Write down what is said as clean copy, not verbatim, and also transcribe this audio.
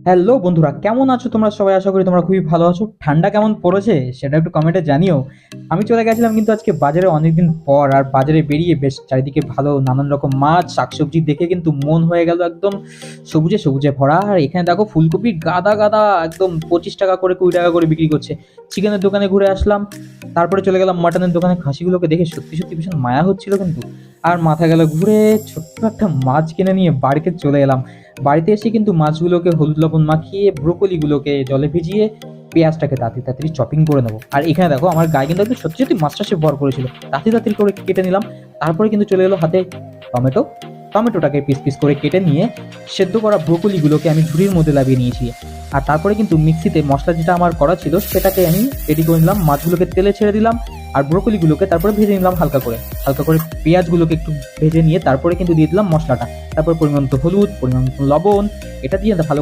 Hello বন্ধুরা, কেমন আছো তোমরা সবাই? আশা করি তোমরা খুবই ভালো আছো। ঠান্ডা কেমন পড়েছে সেটা একটু কমেন্টে জানিও। আমি চলে গেছিলাম কিন্তু আজকে বাজারে অনেকদিন পর, আর বাজারে বেরিয়ে বেশ চারিদিকে ভালো নানান রকম মাছ শাকসবজি দেখে কিন্তু মন হয়ে গেল একদম সবুজে সবুজে ভরা। আর এখানে দেখো ফুলকপি গাদা গাদা একদম 25 টাকা করে 20 টাকা করে বিক্রি করছে। চিকেনের দোকানে ঘুরে আসলাম, তারপরে চলে গেলাম মাটনের দোকানে। খাসিগুলোকে দেখে সত্যি সত্যি ভীষণ মায়া হচ্ছিল কিন্তু। আর মাথা গেল ঘুরে, ছোট্ট একটা মাছ কিনে নিয়ে বাড়িতে চলে এলাম। বাড়িতে এসে কিন্তু মাছগুলোকে হলুদ লবণ মাখিয়ে ব্রোকলিগুলোকে জলে ভিজিয়ে পেঁয়াজটাকে তাড়াতাড়ি তাড়াতাড়ি চপিং করে নেবো। আর এখানে দেখো আমার গায়ে কিন্তু একদম সত্যি সত্যি মাছটা সে ভর করেছিল, তাড়াতাড়ি তাড়াতাড়ি করে কেটে নিলাম। তারপরে কিন্তু চলে এলো হাতে টমেটো। টমেটোটাকে পিস পিস করে কেটে নিয়ে সেদ্ধ করা ব্রোকলিগুলোকে আমি ঝুড়ির মধ্যে লাগিয়ে নিয়েছি। আর তারপরে কিন্তু মিক্সিতে মশলা যেটা আমার করা ছিল সেটাকে আমি রেডি করে নিলাম। মাছগুলোকে তেলে ছেড়ে দিলাম, আর ব্রোকলিগুলোকে তারপরে ভেজে নিলাম হালকা করে। হালকা করে পেঁয়াজগুলোকে একটু ভেজে নিয়ে তারপরে কিন্তু দিয়ে দিলাম মশলাটা। তারপর পরিমাণ মতো হলুদ, পরিমাণ মতো লবণ, এটা দিয়ে ভালো